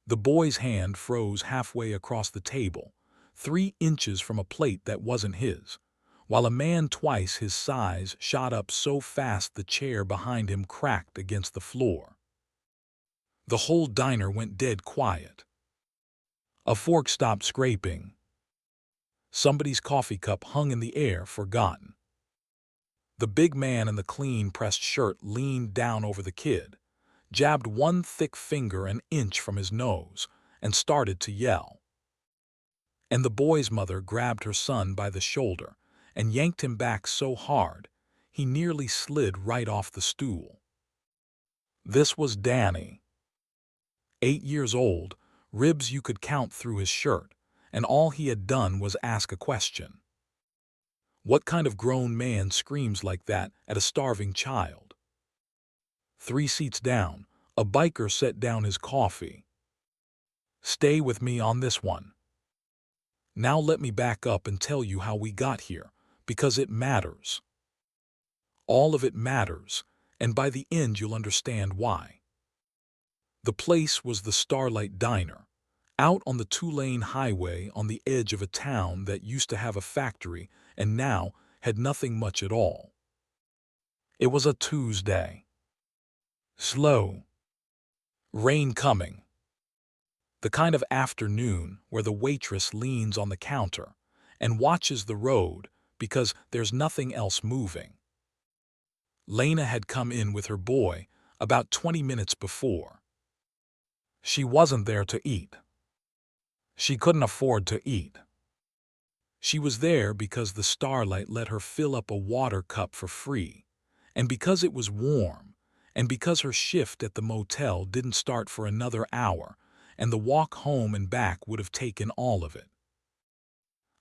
The boy's hand froze halfway across the table, 3 inches from a plate that wasn't his, while a man twice his size shot up so fast the chair behind him cracked against the floor. The whole diner went dead quiet. A fork stopped scraping. Somebody's coffee cup hung in the air, forgotten. The big man in the clean pressed shirt leaned down over the kid, jabbed one thick finger an inch from his nose, and started to yell. And the boy's mother grabbed her son by the shoulder and yanked him back so hard he nearly slid right off the stool. This was Danny. 8 years old, ribs you could count through his shirt, and all he had done was ask a question. What kind of grown man screams like that at a starving child? 3 seats down, a biker set down his coffee. Stay with me on this one. Now let me back up and tell you how we got here, because it matters. All of it matters, and by the end you'll understand why. The place was the Starlight Diner, out on the 2-lane highway on the edge of a town that used to have a factory and now had nothing much at all. It was a Tuesday. Slow. Rain coming. The kind of afternoon where the waitress leans on the counter and watches the road because there's nothing else moving. Lena had come in with her boy about 20 minutes before. She wasn't there to eat. She couldn't afford to eat. She was there because the Starlight let her fill up a water cup for free, and because it was warm, and because her shift at the motel didn't start for another hour, and the walk home and back would have taken all of it.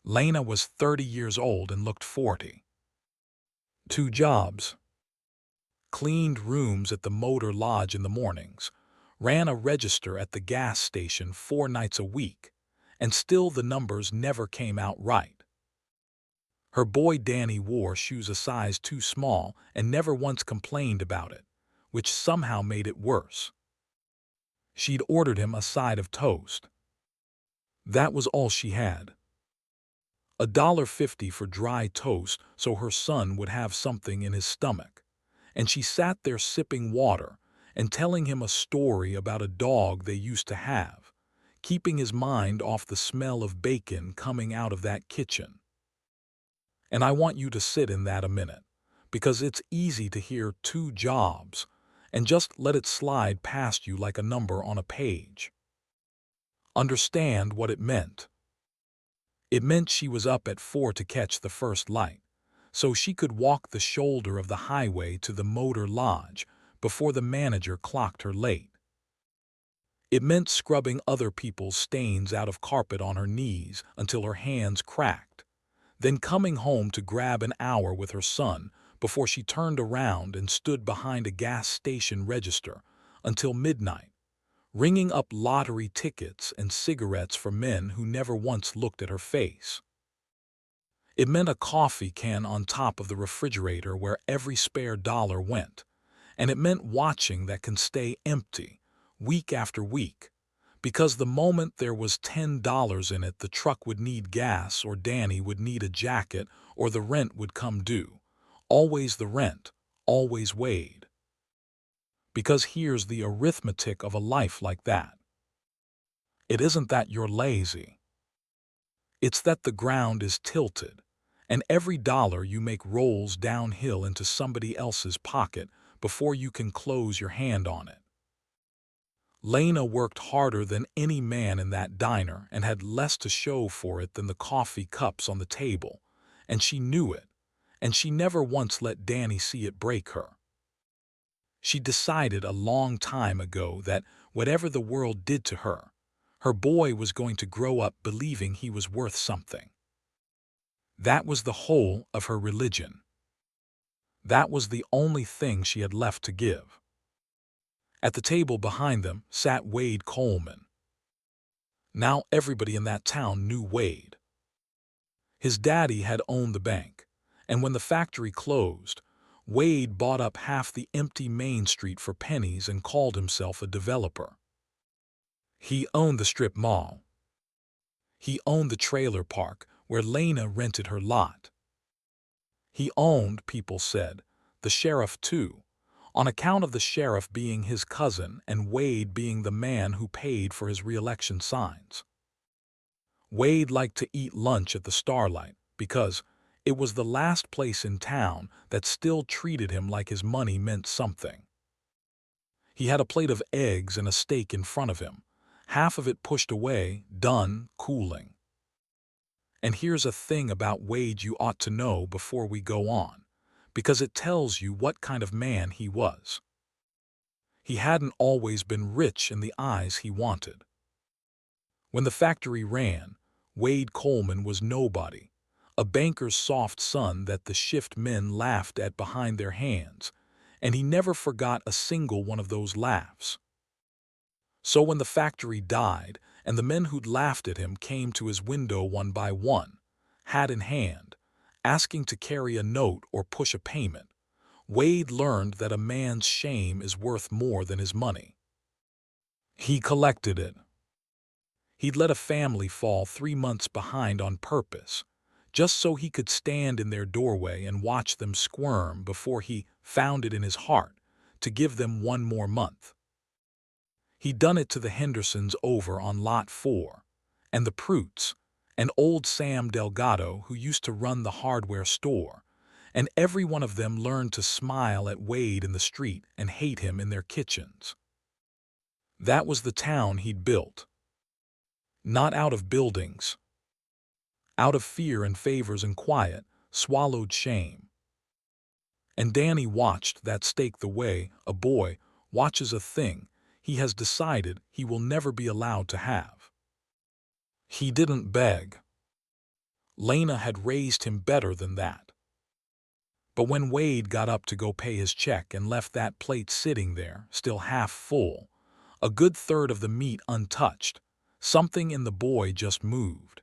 Lena was 30 years old and looked 40. 2 jobs. Cleaned rooms at the Motor Lodge in the mornings, ran a register at the gas station 4 nights a week, and still the numbers never came out right. Her boy Danny wore shoes a size too small and never once complained about it, which somehow made it worse. She'd ordered him a side of toast. That was all she had. $1.50 for dry toast so her son would have something in his stomach, and she sat there sipping water and telling him a story about a dog they used to have, keeping his mind off the smell of bacon coming out of that kitchen. And I want you to sit in that a minute, because it's easy to hear 2 jobs and just let it slide past you like a number on a page. Understand what it meant. It meant she was up at 4 to catch the first light, so she could walk the shoulder of the highway to the Motor Lodge before the manager clocked her late. It meant scrubbing other people's stains out of carpet on her knees until her hands cracked, then coming home to grab an hour with her son before she turned around and stood behind a gas station register until midnight, ringing up lottery tickets and cigarettes for men who never once looked at her face. It meant a coffee can on top of the refrigerator where every spare dollar went, and it meant watching that can stay empty week after week, because the moment there was $10 in it, the truck would need gas, or Danny would need a jacket, or the rent would come due. Always the rent, always Wade. Because here's the arithmetic of a life like that. It isn't that you're lazy. It's that the ground is tilted, and every dollar you make rolls downhill into somebody else's pocket before you can close your hand on it. Lena worked harder than any man in that diner and had less to show for it than the coffee cups on the table, and she knew it, and she never once let Danny see it break her. She decided a long time ago that whatever the world did to her, her boy was going to grow up believing he was worth something. That was the whole of her religion. That was the only thing she had left to give. At the table behind them sat Wade Coleman. Now everybody in that town knew Wade. His daddy had owned the bank, and when the factory closed, Wade bought up half the empty Main Street for pennies and called himself a developer. He owned the strip mall. He owned the trailer park where Lena rented her lot. He owned, people said, the sheriff too, on account of the sheriff being his cousin and Wade being the man who paid for his re-election signs. Wade liked to eat lunch at the Starlight because it was the last place in town that still treated him like his money meant something. He had a plate of eggs and a steak in front of him, half of it pushed away, done, cooling. And here's a thing about Wade you ought to know before we go on, because it tells you what kind of man he was. He hadn't always been rich in the eyes he wanted. When the factory ran, Wade Coleman was nobody, a banker's soft son that the shift men laughed at behind their hands, and he never forgot a single one of those laughs. So when the factory died and the men who'd laughed at him came to his window one by one, hat in hand, asking to carry a note or push a payment, Wade learned that a man's shame is worth more than his money. He collected it. He'd let a family fall 3 months behind on purpose, just so he could stand in their doorway and watch them squirm before he found it in his heart to give them one more month. He'd done it to the Hendersons over on Lot 4, and the Prutes, and old Sam Delgado who used to run the hardware store, and every one of them learned to smile at Wade in the street and hate him in their kitchens. That was the town he'd built. Not out of buildings. Out of fear and favors and quiet, swallowed shame. And Danny watched that steak the way a boy watches a thing he has decided he will never be allowed to have. He didn't beg. Lena had raised him better than that. But when Wade got up to go pay his check and left that plate sitting there, still half full, a good third of the meat untouched, something in the boy just moved.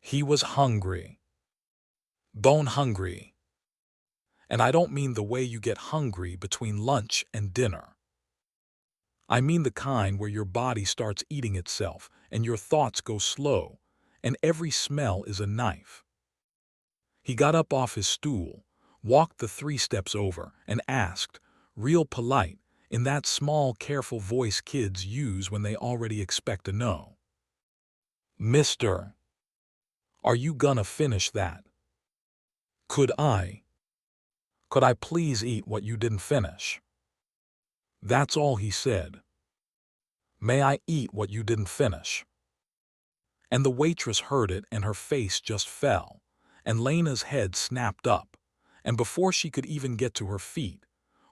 He was hungry. Bone hungry. And I don't mean the way you get hungry between lunch and dinner. I mean the kind where your body starts eating itself and your thoughts go slow, and every smell is a knife. He got up off his stool, walked the 3 steps over, and asked, real polite, in that small, careful voice kids use when they already expect a no. "Mister, are you gonna finish that? Could I please eat what you didn't finish?" That's all he said. "May I eat what you didn't finish?" And the waitress heard it and her face just fell, and Lena's head snapped up, and before she could even get to her feet,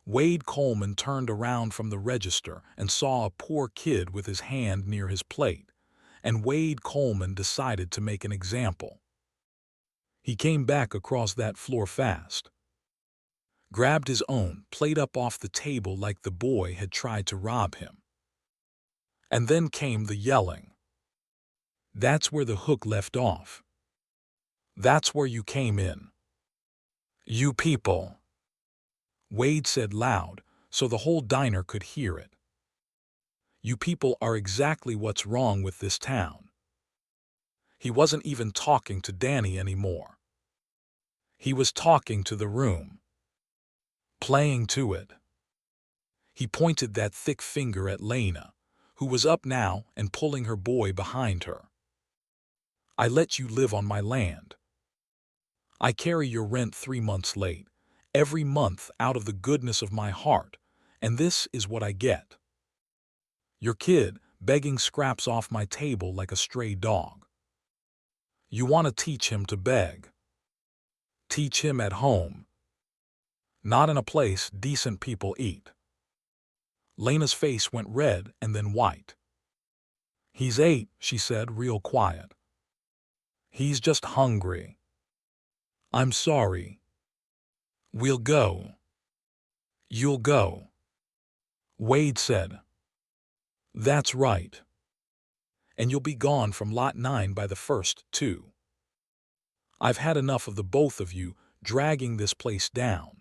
Wade Coleman turned around from the register and saw a poor kid with his hand near his plate, and Wade Coleman decided to make an example. He came back across that floor fast, grabbed his own plate up off the table like the boy had tried to rob him. And then came the yelling. That's where the hook left off. That's where you came in. "You people," Wade said loud so the whole diner could hear it. "You people are exactly what's wrong with this town." He wasn't even talking to Danny anymore. He was talking to the room. Playing to it. He pointed that thick finger at Lena, who was up now and pulling her boy behind her. "I let you live on my land. I carry your rent 3 months late, every month out of the goodness of my heart, and this is what I get. Your kid begging scraps off my table like a stray dog. You want to teach him to beg. Teach him at home. Not in a place decent people eat." Lena's face went red and then white. "He's 8, she said real quiet. "He's just hungry. I'm sorry. We'll go." "You'll go," Wade said. "That's right. And you'll be gone from Lot 9 by the 1st, too. I've had enough of the both of you dragging this place down.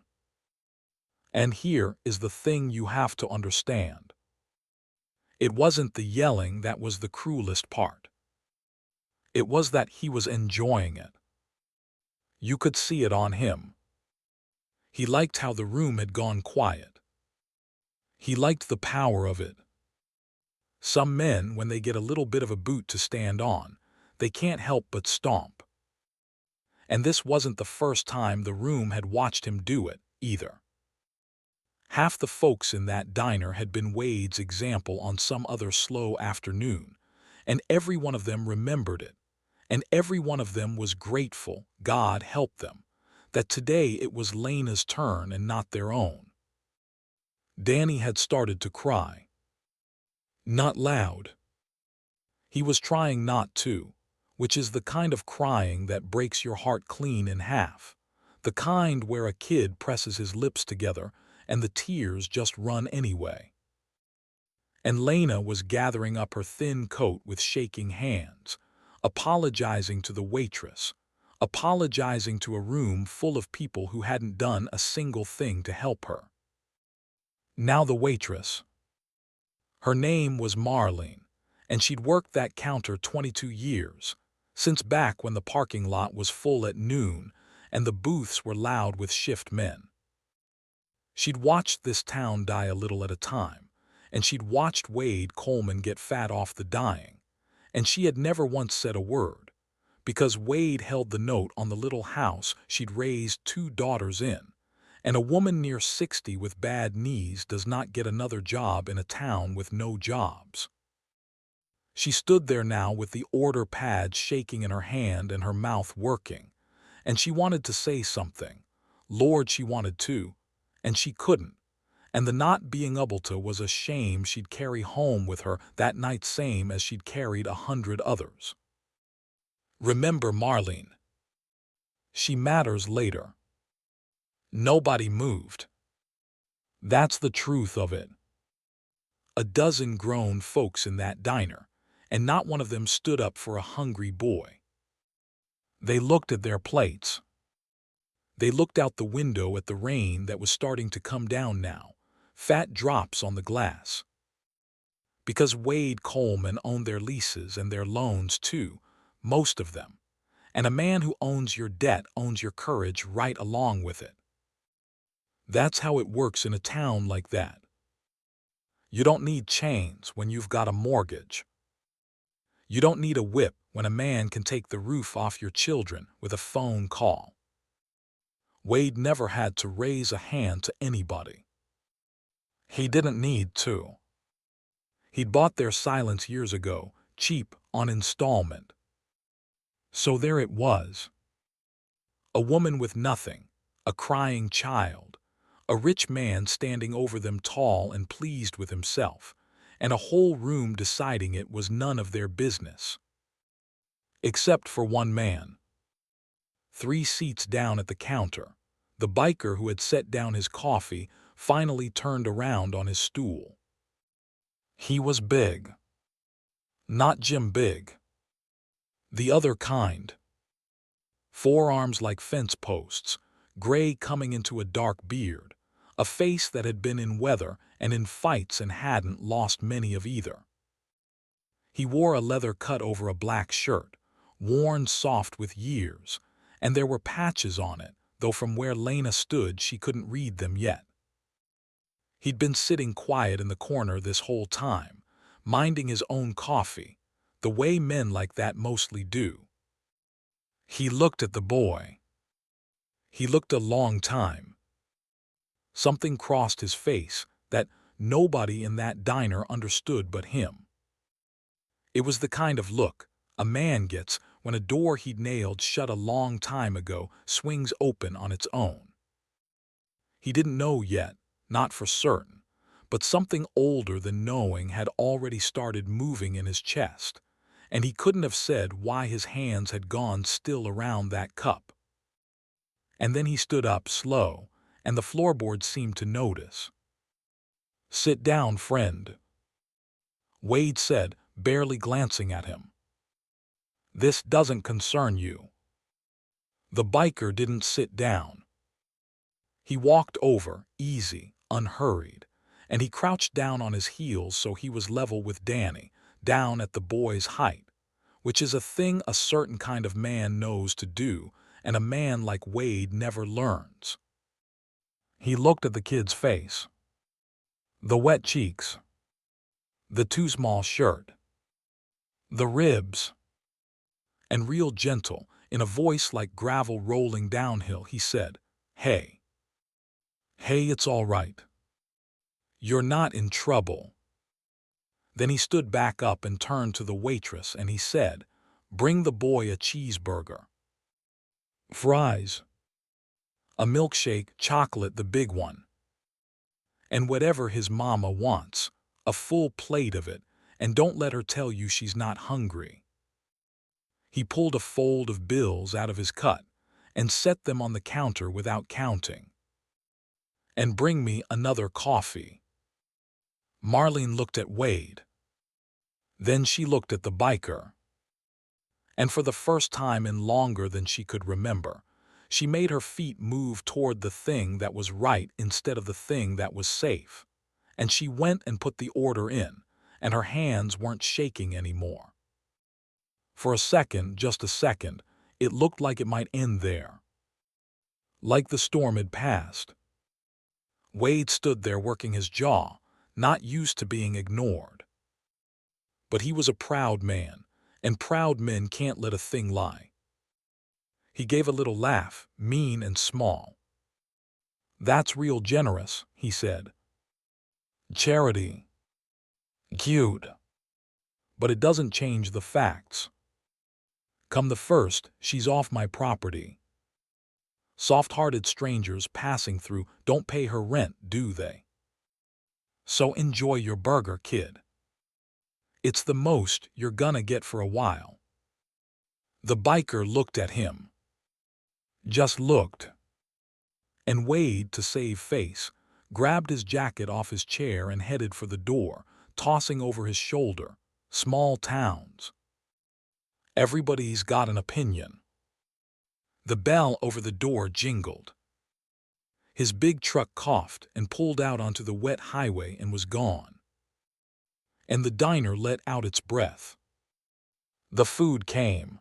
And here is the thing you have to understand. It wasn't the yelling that was the cruelest part. It was that he was enjoying it. You could see it on him. He liked how the room had gone quiet. He liked the power of it. Some men, when they get a little bit of a boot to stand on, they can't help but stomp. And this wasn't the first time the room had watched him do it, either. Half the folks in that diner had been Wade's example on some other slow afternoon, and every one of them remembered it, and every one of them was grateful, God help them, that today it was Lena's turn and not their own. Danny had started to cry. Not loud. He was trying not to, which is the kind of crying that breaks your heart clean in half, the kind where a kid presses his lips together and the tears just run anyway. And Lena was gathering up her thin coat with shaking hands, apologizing to the waitress, apologizing to a room full of people who hadn't done a single thing to help her. Now the waitress. Her name was Marlene, and she'd worked that counter 22 years, since back when the parking lot was full at noon and the booths were loud with shift men. She'd watched this town die a little at a time, and she'd watched Wade Coleman get fat off the dying, and she had never once said a word, because Wade held the note on the little house she'd raised 2 daughters in, and a woman near 60 with bad knees does not get another job in a town with no jobs. She stood there now with the order pad shaking in her hand and her mouth working, and she wanted to say something. Lord, she wanted to, and she couldn't, and the not being able to was a shame she'd carry home with her that night, same as she'd carried 100 others. Remember Marlene. She matters later. Nobody moved. That's the truth of it. A dozen grown folks in that diner, and not one of them stood up for a hungry boy. They looked at their plates. They looked out the window at the rain that was starting to come down now, fat drops on the glass. Because Wade Coleman owned their leases and their loans too, most of them, and a man who owns your debt owns your courage right along with it. That's how it works in a town like that. You don't need chains when you've got a mortgage. You don't need a whip when a man can take the roof off your children with a phone call. Wade never had to raise a hand to anybody. He didn't need to. He'd bought their silence years ago, cheap, on installment. So there it was. A woman with nothing, a crying child, a rich man standing over them tall and pleased with himself, and a whole room deciding it was none of their business. Except for one man. 3 seats down at the counter, the biker who had set down his coffee finally turned around on his stool. He was big. Not Jim Big. The other kind. Forearms like fence posts, gray coming into a dark beard, a face that had been in weather and in fights and hadn't lost many of either. He wore a leather cut over a black shirt, worn soft with years, and there were patches on it, though from where Lena stood she couldn't read them yet. He'd been sitting quiet in the corner this whole time, minding his own coffee, the way men like that mostly do. He looked at the boy. He looked a long time. Something crossed his face that nobody in that diner understood but him. It was the kind of look a man gets when a door he'd nailed shut a long time ago swings open on its own. He didn't know yet, not for certain, but something older than knowing had already started moving in his chest, and he couldn't have said why his hands had gone still around that cup. And then he stood up slow, and the floorboard seemed to notice. "Sit down, friend," Wade said, barely glancing at him. "This doesn't concern you." The biker didn't sit down. He walked over, easy, unhurried, and he crouched down on his heels so he was level with Danny, down at the boy's height, which is a thing a certain kind of man knows to do, and a man like Wade never learns. He looked at the kid's face. The wet cheeks. The too small shirt. The ribs. And real gentle, in a voice like gravel rolling downhill, he said, "Hey. Hey, it's all right. You're not in trouble." Then he stood back up and turned to the waitress and he said, "Bring the boy a cheeseburger. Fries. A milkshake, chocolate, the big one. And whatever his mama wants, a full plate of it, and don't let her tell you she's not hungry." He pulled a fold of bills out of his cut and set them on the counter without counting. "And bring me another coffee." Marlene looked at Wade. Then she looked at the biker. And for the first time in longer than she could remember, she made her feet move toward the thing that was right instead of the thing that was safe. And she went and put the order in, and her hands weren't shaking anymore. For a second, just a second, it looked like it might end there. Like the storm had passed. Wade stood there working his jaw, not used to being ignored. But he was a proud man, and proud men can't let a thing lie. He gave a little laugh, mean and small. "That's real generous," he said. "Charity. Cute. But it doesn't change the facts. Come the first, she's off my property. Soft-hearted strangers passing through don't pay her rent, do they? So enjoy your burger, kid. It's the most you're gonna get for a while." The biker looked at him. Just looked. And Wade, to save face, grabbed his jacket off his chair and headed for the door, tossing over his shoulder, "Small towns. Everybody's got an opinion." The bell over the door jingled. His big truck coughed and pulled out onto the wet highway and was gone. And the diner let out its breath. The food came.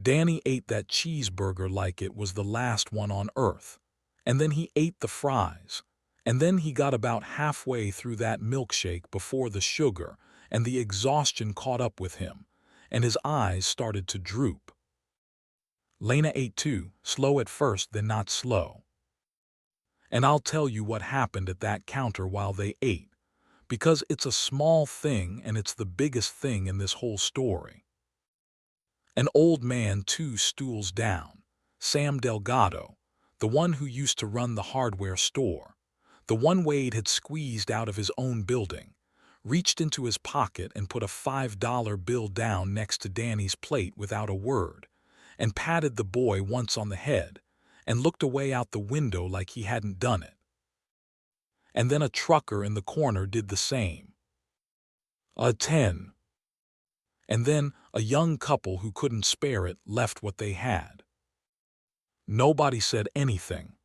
Danny ate that cheeseburger like it was the last one on earth, and then he ate the fries, and then he got about halfway through that milkshake before the sugar and the exhaustion caught up with him, and his eyes started to droop. Lena ate too, slow at first, then not slow. And I'll tell you what happened at that counter while they ate, because it's a small thing and it's the biggest thing in this whole story. An old man 2 stools down, Sam Delgado, the one who used to run the hardware store, the one Wade had squeezed out of his own building, reached into his pocket and put a $5 bill down next to Danny's plate without a word, and patted the boy once on the head, and looked away out the window like he hadn't done it. And then a trucker in the corner did the same. A 10. And then a young couple who couldn't spare it left what they had. Nobody said anything.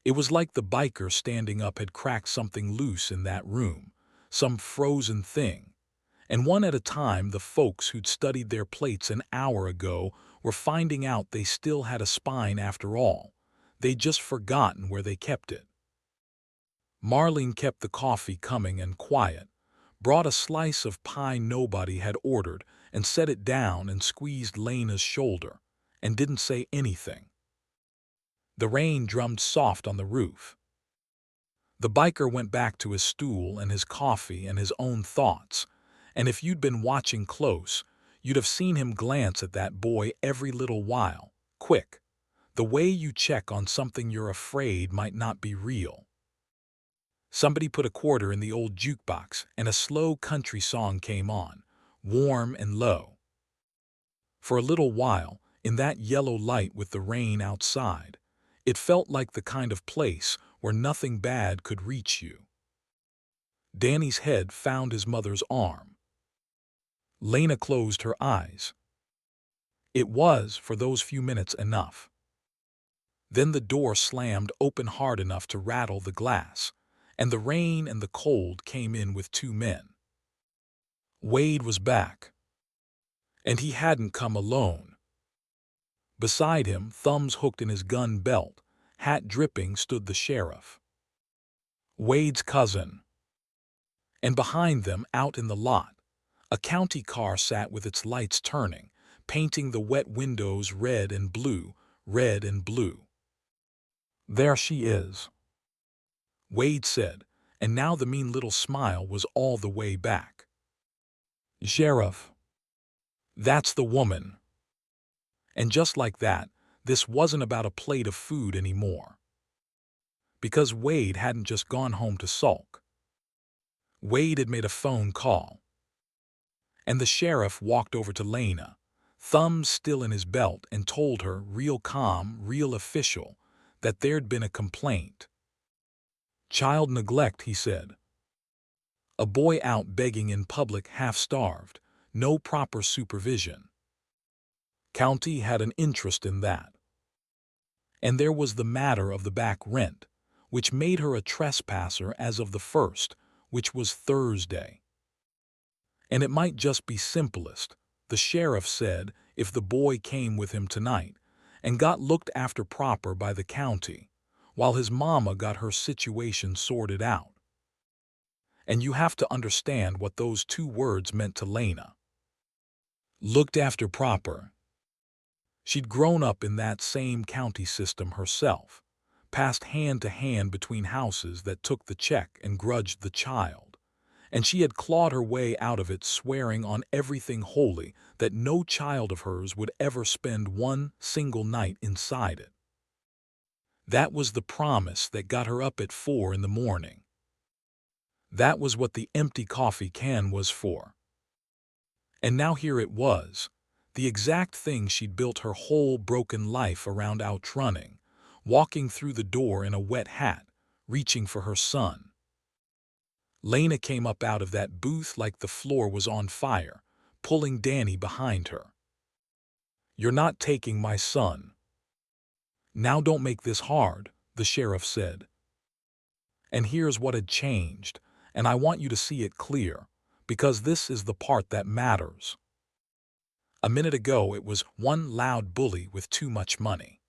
It was like the biker standing up had cracked something loose in that room, some frozen thing, and one at a time the folks who'd studied their plates an hour ago were finding out they still had a spine after all. They'd just forgotten where they kept it. Marlene kept the coffee coming and quiet, brought a slice of pie nobody had ordered and set it down and squeezed Lena's shoulder, and didn't say anything. The rain drummed soft on the roof. The biker went back to his stool and his coffee and his own thoughts, and if you'd been watching close, you'd have seen him glance at that boy every little while, quick, the way you check on something you're afraid might not be real. Somebody put a quarter in the old jukebox and a slow country song came on, warm and low. For a little while, in that yellow light with the rain outside, it felt like the kind of place where nothing bad could reach you. Danny's head found his mother's arm. Lena closed her eyes. It was, for those few minutes, enough. Then the door slammed open hard enough to rattle the glass, and the rain and the cold came in with two men. Wade was back, and he hadn't come alone. Beside him, thumbs hooked in his gun belt, hat dripping, stood the sheriff, Wade's cousin. And behind them, out in the lot, a county car sat with its lights turning, painting the wet windows red and blue, red and blue. "There she is," Wade said, and now the mean little smile was all the way back. "Sheriff, that's the woman." And just like that, this wasn't about a plate of food anymore. Because Wade hadn't just gone home to sulk. Wade had made a phone call. And the sheriff walked over to Lena, thumbs still in his belt, and told her, real calm, real official, that there'd been a complaint. "Child neglect," he said. "A boy out begging in public, half-starved, no proper supervision. County had an interest in that. And there was the matter of the back rent, which made her a trespasser as of the 1st, which was Thursday. And it might just be simplest," the sheriff said, "if the boy came with him tonight and got looked after proper by the county, while his mama got her situation sorted out." And you have to understand what those two words meant to Lena. Looked after proper. She'd grown up in that same county system herself, passed hand to hand between houses that took the check and grudged the child, and she had clawed her way out of it, swearing on everything holy that no child of hers would ever spend one single night inside it. That was the promise that got her up at 4 in the morning. That was what the empty coffee can was for. And now here it was, the exact thing she'd built her whole broken life around, outrunning, walking through the door in a wet hat, reaching for her son. Lena came up out of that booth like the floor was on fire, pulling Danny behind her. "You're not taking my son." "Now don't make this hard," the sheriff said. "And here's what had changed, and I want you to see it clear, because this is the part that matters. A minute ago it was one loud bully with too much money.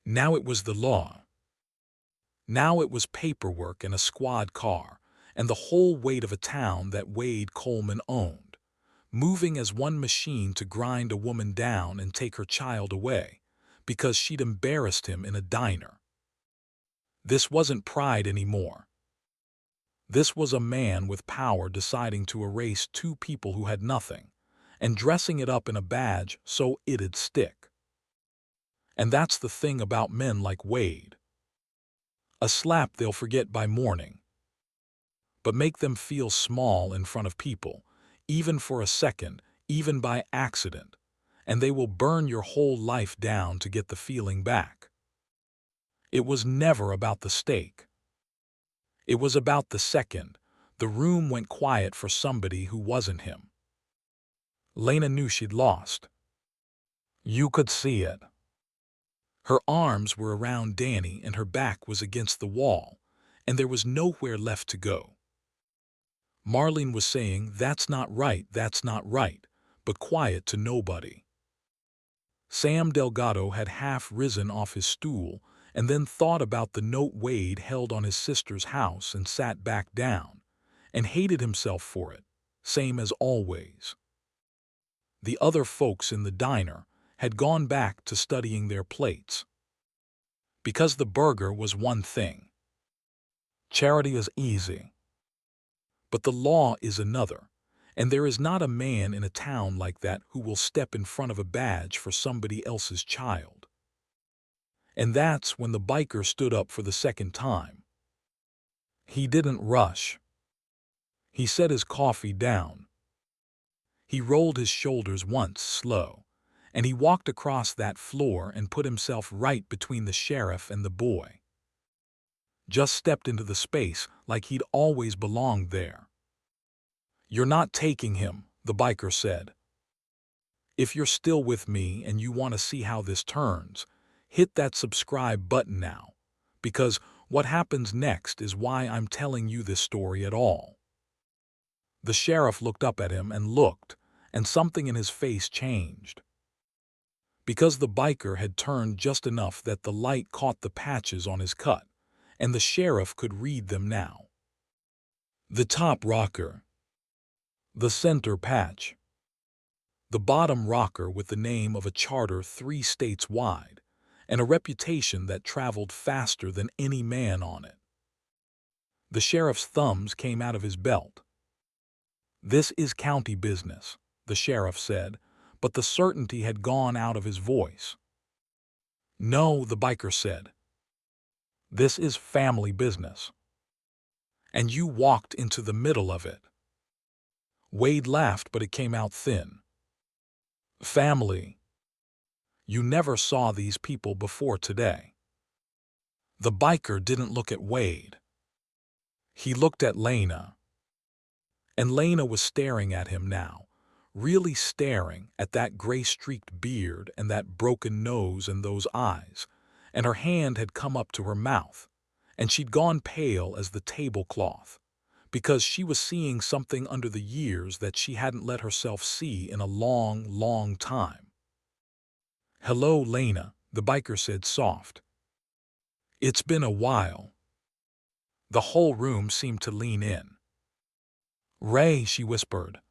Now it was the law. Now it was paperwork and a squad car, and the whole weight of a town that Wade Coleman owned, moving as one machine to grind a woman down and take her child away, because she'd embarrassed him in a diner. This wasn't pride anymore. This was a man with power deciding to erase two people who had nothing, and dressing it up in a badge so it'd stick. And that's the thing about men like Wade. A slap they'll forget by morning. But make them feel small in front of people, even for a second, even by accident, and they will burn your whole life down to get the feeling back. It was never about the steak. It was about the second the room went quiet for somebody who wasn't him. Lena knew she'd lost. You could see it. Her arms were around Danny and her back was against the wall, and there was nowhere left to go. Marlene was saying, that's not right, but quiet to nobody. Sam Delgado had half risen off his stool and then thought about the note Wade held on his sister's house and sat back down, and hated himself for it, same as always. The other folks in the diner had gone back to studying their plates. Because the burger was one thing. Charity is easy. But the law is another, and there is not a man in a town like that who will step in front of a badge for somebody else's child. And that's when the biker stood up for the second time. He didn't rush. He set his coffee down. He rolled his shoulders once, slow, and he walked across that floor and put himself right between the sheriff and the boy. Just stepped into the space like he'd always belonged there. You're not taking him, the biker said. If you're still with me and you want to see how this turns, hit that subscribe button now, because What happens next is why I'm telling you this story at all." The sheriff looked up at him and something in his face changed. Because the biker had turned just enough that the light caught the patches on his cut, and the sheriff could read them now. The top rocker. The center patch. The bottom rocker with the name of a charter 3 states wide, and a reputation that traveled faster than any man on it. The sheriff's thumbs came out of his belt. "This is county business," the sheriff said, but the certainty had gone out of his voice. "No," the biker said. "This is family business. And you walked into the middle of it." Wade laughed, but it came out thin. "Family. You never saw these people before today." The biker didn't look at Wade. He looked at Lena. And Lena was staring at him now, really staring at that gray-streaked beard and that broken nose and those eyes, and her hand had come up to her mouth, and she'd gone pale as the tablecloth, because she was seeing something under the years that she hadn't let herself see in a long, long time. "Hello, Lena," the biker said soft. "It's been a while." The whole room seemed to lean in. "Ray," she whispered.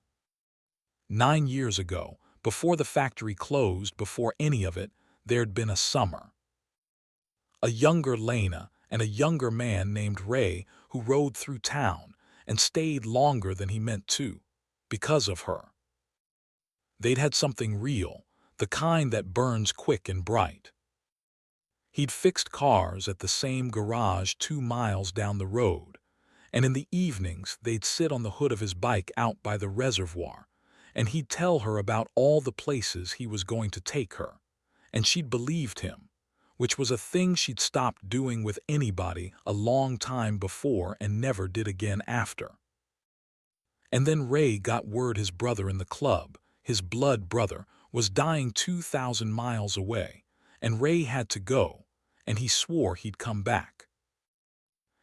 9 years ago, before the factory closed, before any of it, there'd been a summer. A younger Lena and a younger man named Ray who rode through town and stayed longer than he meant to, because of her. They'd had something real, the kind that burns quick and bright. He'd fixed cars at the same garage 2 miles down the road, and in the evenings they'd sit on the hood of his bike out by the reservoir, and he'd tell her about all the places he was going to take her, and she'd believed him, which was a thing she'd stopped doing with anybody a long time before and never did again after. And then Ray got word his brother in the club, his blood brother, was dying 2,000 miles away, and Ray had to go, and he swore he'd come back.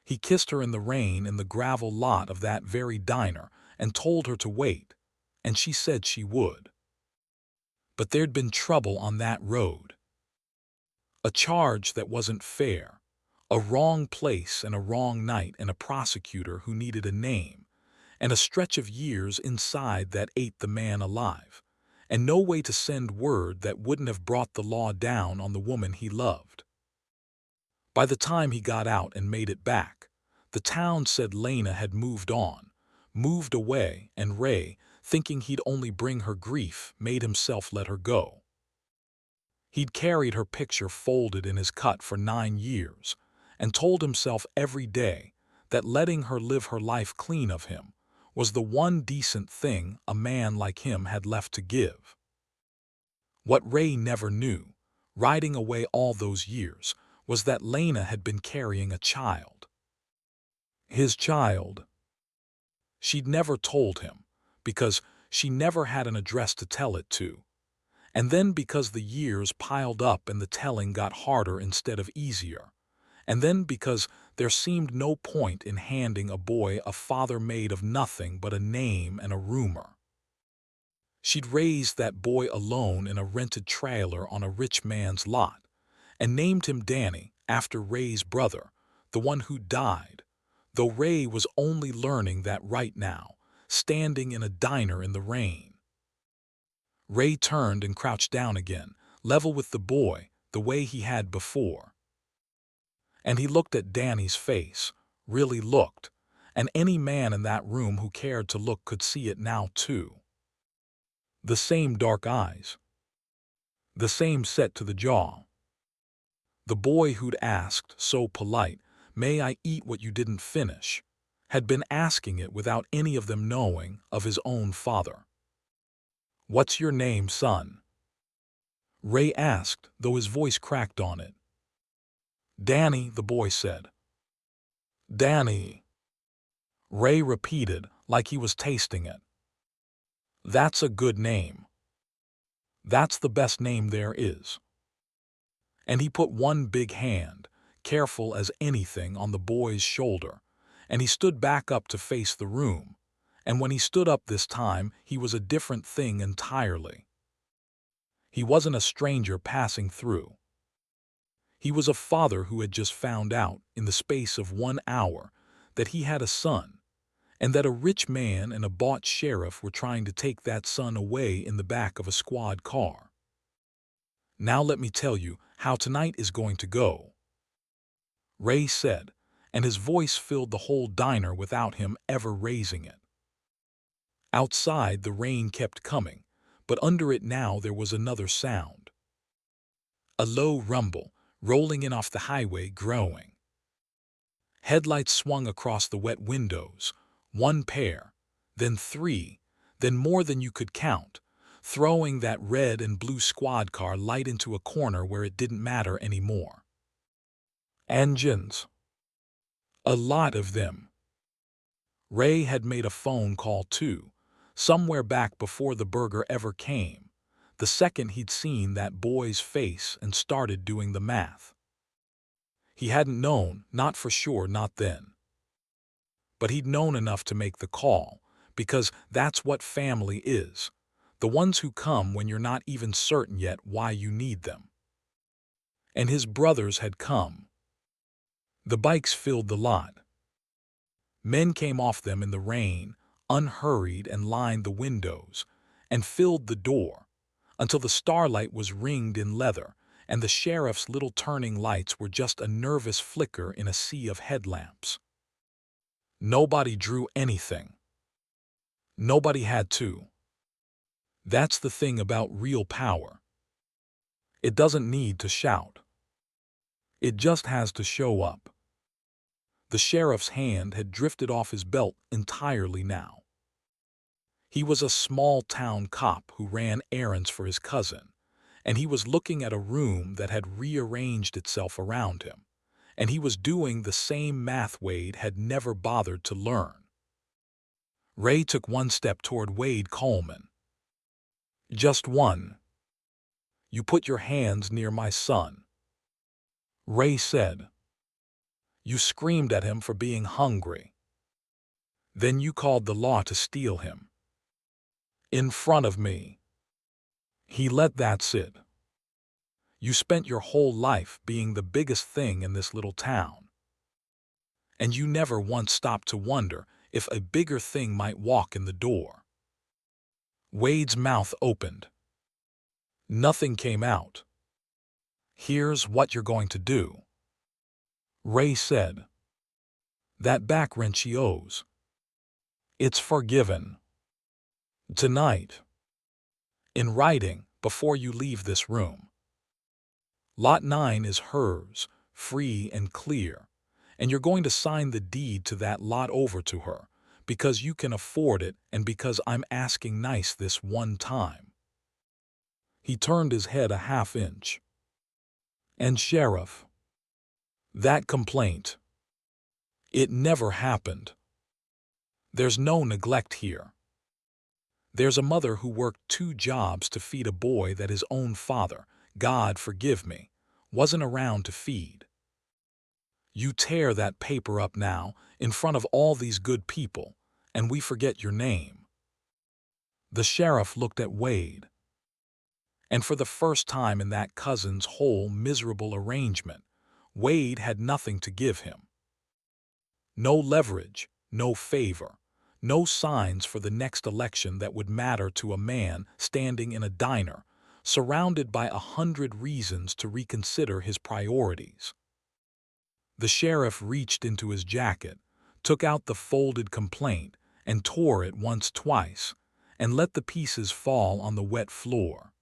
He kissed her in the rain in the gravel lot of that very diner and told her to wait, and she said she would. But there'd been trouble on that road. A charge that wasn't fair, a wrong place and a wrong night and a prosecutor who needed a name, and a stretch of years inside that ate the man alive, and no way to send word that wouldn't have brought the law down on the woman he loved. By the time he got out and made it back, the town said Lena had moved on, moved away, and Ray, thinking he'd only bring her grief, made himself let her go. He'd carried her picture folded in his cut for 9 years, and told himself every day that letting her live her life clean of him was the one decent thing a man like him had left to give. What Ray never knew, riding away all those years, was that Lena had been carrying a child. His child. She'd never told him, because she never had an address to tell it to. And then because the years piled up and the telling got harder instead of easier. And then because there seemed no point in handing a boy a father made of nothing but a name and a rumor. She'd raised that boy alone in a rented trailer on a rich man's lot, and named him Danny after Ray's brother, the one who died, though Ray was only learning that right now, standing in a diner in the rain. Ray turned and crouched down again, level with the boy, the way he had before. And he looked at Danny's face, really looked, and any man in that room who cared to look could see it now too. The same dark eyes. The same set to the jaw. The boy who'd asked, so polite, "May I eat what you didn't finish?" had been asking it without any of them knowing, of his own father. "What's your name, son?" Ray asked, though his voice cracked on it. "Danny," the boy said. "Danny," Ray repeated, like he was tasting it. "That's a good name. That's the best name there is." And he put one big hand, careful as anything, on the boy's shoulder, and he stood back up to face the room. And when he stood up this time, he was a different thing entirely. He wasn't a stranger passing through. He was a father who had just found out, in the space of 1 hour, that he had a son, and that a rich man and a bought sheriff were trying to take that son away in the back of a squad car. "Now let me tell you how tonight is going to go," Ray said, and his voice filled the whole diner without him ever raising it. Outside, the rain kept coming, but under it now there was another sound. A low rumble, rolling in off the highway, growing. Headlights swung across the wet windows, 1 pair, then 3, then more than you could count, throwing that red and blue squad car light into a corner where it didn't matter anymore. Engines. A lot of them. Ray had made a phone call too, somewhere back before the burger ever came, the second he'd seen that boy's face and started doing the math. He hadn't known, not for sure, not then. But he'd known enough to make the call, because that's what family is, the ones who come when you're not even certain yet why you need them. And his brothers had come. The bikes filled the lot. Men came off them in the rain, unhurried, and lined the windows, and filled the door, until the starlight was ringed in leather, and the sheriff's little turning lights were just a nervous flicker in a sea of headlamps. Nobody drew anything. Nobody had to. That's the thing about real power. It doesn't need to shout. It just has to show up. The sheriff's hand had drifted off his belt entirely now. He was a small-town cop who ran errands for his cousin, and he was looking at a room that had rearranged itself around him, and he was doing the same math Wade had never bothered to learn. Ray took 1 step toward Wade Coleman. Just 1. "You put your hands near my son," Ray said. "You screamed at him for being hungry. Then you called the law to steal him. In front of me. He let that sit. You spent your whole life being the biggest thing in this little town. And you never once stopped to wonder if a bigger thing might walk in the door." Wade's mouth opened. Nothing came out. "Here's what you're going to do," Ray said. "That back rent she owes. It's forgiven. Tonight. In writing, before you leave this room. Lot 9 is hers, free and clear, and you're going to sign the deed to that lot over to her, because you can afford it and because I'm asking nice this one time." He turned his head a half-inch. "And Sheriff, that complaint, it never happened. There's no neglect here. There's a mother who worked 2 jobs to feed a boy that his own father, God forgive me, wasn't around to feed. You tear that paper up now in front of all these good people, and we forget your name." The sheriff looked at Wade. And for the first time in that cousin's whole miserable arrangement, Wade had nothing to give him. No leverage, no favor, no signs for the next election that would matter to a man standing in a diner, surrounded by 100 reasons to reconsider his priorities. The sheriff reached into his jacket, took out the folded complaint, and tore it once, twice, and let the pieces fall on the wet floor.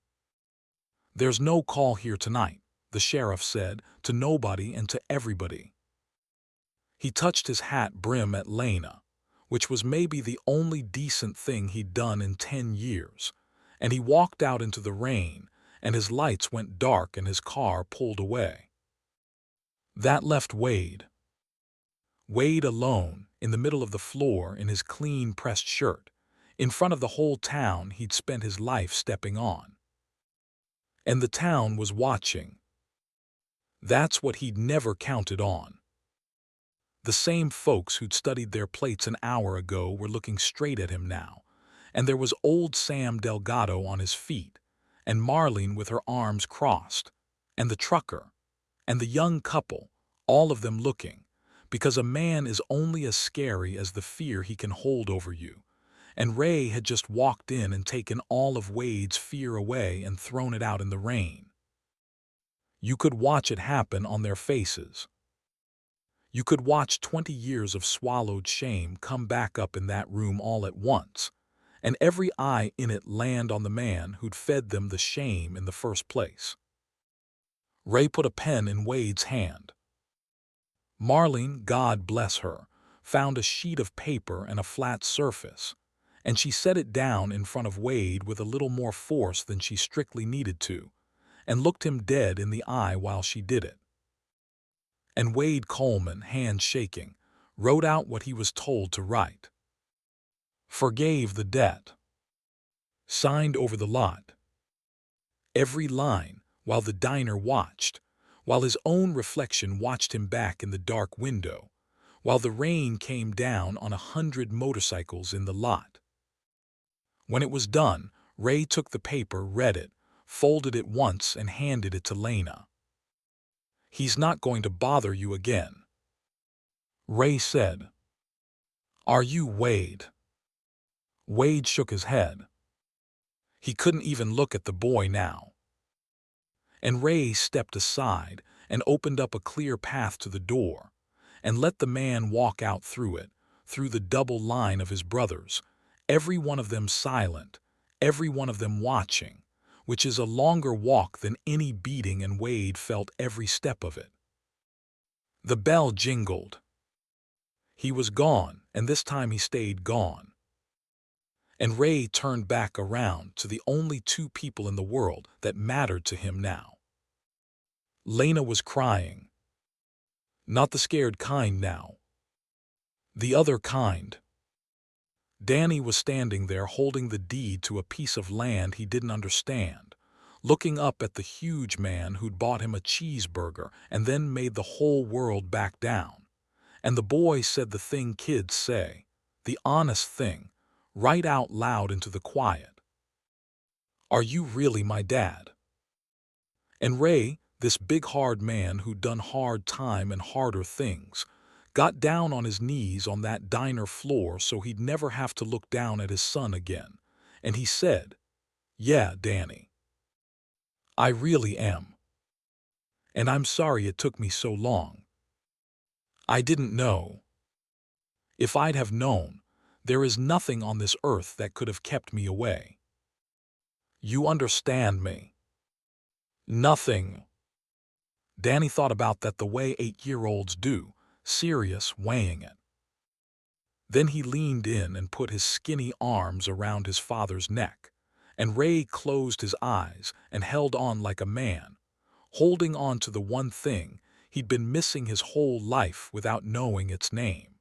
"There's no call here tonight," the sheriff said, to nobody and to everybody. He touched his hat brim at Lena, which was maybe the only decent thing he'd done in 10 years, and he walked out into the rain, and his lights went dark and his car pulled away. That left Wade. Wade alone, in the middle of the floor in his clean pressed shirt, in front of the whole town he'd spent his life stepping on. And the town was watching. That's what he'd never counted on. The same folks who'd studied their plates an hour ago were looking straight at him now, and there was old Sam Delgado on his feet, and Marlene with her arms crossed, and the trucker, and the young couple, all of them looking, because a man is only as scary as the fear he can hold over you, and Ray had just walked in and taken all of Wade's fear away and thrown it out in the rain. You could watch it happen on their faces. You could watch 20 years of swallowed shame come back up in that room all at once, and every eye in it land on the man who'd fed them the shame in the first place. Ray put a pen in Wade's hand. Marlene, God bless her, found a sheet of paper and a flat surface, and she set it down in front of Wade with a little more force than she strictly needed to, and looked him dead in the eye while she did it. And Wade Coleman, hands shaking, wrote out what he was told to write. Forgave the debt. Signed over the lot. Every line, while the diner watched, while his own reflection watched him back in the dark window, while the rain came down on 100 motorcycles in the lot. When it was done, Ray took the paper, read it, folded it once, and handed it to Lena. He's not going to bother you again. Ray said. Are you, Wade? Wade shook his head. He couldn't even look at the boy now. And Ray stepped aside and opened up a clear path to the door, and let the man walk out through it, through the double line of his brothers, every one of them silent, every one of them watching, which is a longer walk than any beating, and Wade felt every step of it. The bell jingled. He was gone, and this time he stayed gone. And Ray turned back around to the only two people in the world that mattered to him now. Lena was crying. Not the scared kind now. The other kind. Danny was standing there holding the deed to a piece of land he didn't understand, looking up at the huge man who'd bought him a cheeseburger and then made the whole world back down. And the boy said the thing kids say, the honest thing, right out loud into the quiet. Are you really my dad? And Ray, this big hard man who'd done hard time and harder things, got down on his knees on that diner floor so he'd never have to look down at his son again, and he said, Yeah, Danny. I really am. And I'm sorry it took me so long. I didn't know. If I'd have known, there is nothing on this earth that could have kept me away. You understand me? Nothing. Danny thought about that the way 8-year-olds do, serious, weighing it. Then he leaned in and put his skinny arms around his father's neck, and Ray closed his eyes and held on like a man, holding on to the one thing he'd been missing his whole life without knowing its name.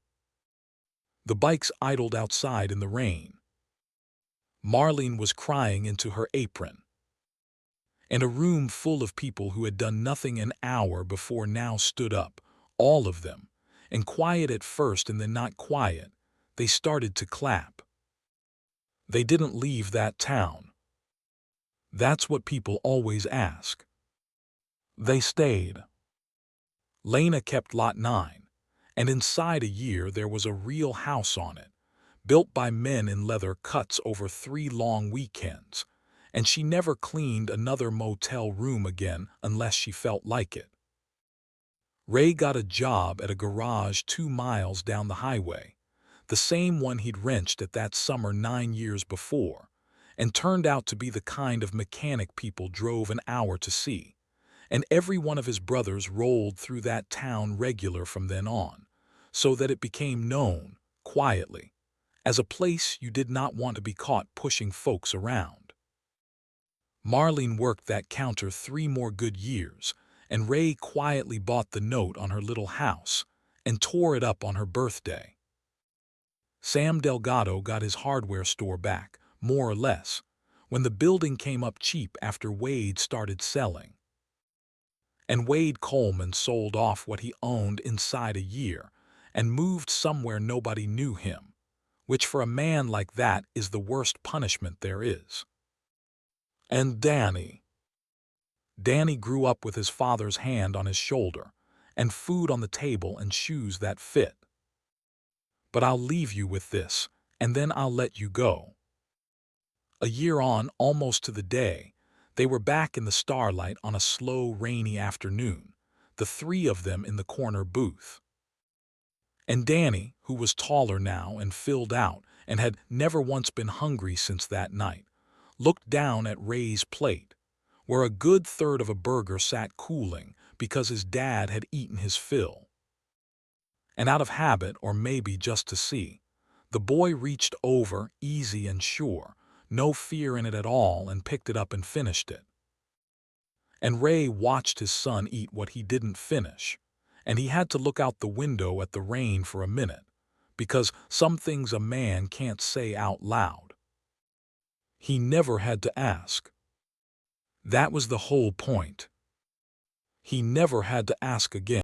The bikes idled outside in the rain. Marlene was crying into her apron. And a room full of people who had done nothing an hour before now stood up, all of them, and quiet at first and then not quiet, they started to clap. They didn't leave that town. That's what people always ask. They stayed. Lena kept Lot 9, and inside a year there was a real house on it, built by men in leather cuts over 3 long weekends, and she never cleaned another motel room again unless she felt like it. Ray got a job at a garage 2 miles down the highway, the same one he'd wrenched at that summer 9 years before, and turned out to be the kind of mechanic people drove an hour to see, and every one of his brothers rolled through that town regular from then on, so that it became known, quietly, as a place you did not want to be caught pushing folks around. Marlene worked that counter 3 more good years, and Ray quietly bought the note on her little house and tore it up on her birthday. Sam Delgado got his hardware store back, more or less, when the building came up cheap after Wade started selling. And Wade Coleman sold off what he owned inside a year and moved somewhere nobody knew him, which for a man like that is the worst punishment there is. And Danny grew up with his father's hand on his shoulder, and food on the table and shoes that fit. But I'll leave you with this, and then I'll let you go. A year on, almost to the day, they were back in the starlight on a slow, rainy afternoon, the three of them in the corner booth. And Danny, who was taller now and filled out and had never once been hungry since that night, looked down at Ray's plate, where a good third of a burger sat cooling because his dad had eaten his fill. And out of habit, or maybe just to see, the boy reached over, easy and sure, no fear in it at all, and picked it up and finished it. And Ray watched his son eat what he didn't finish, and he had to look out the window at the rain for a minute, because some things a man can't say out loud. He never had to ask. That was the whole point. He never had to ask again.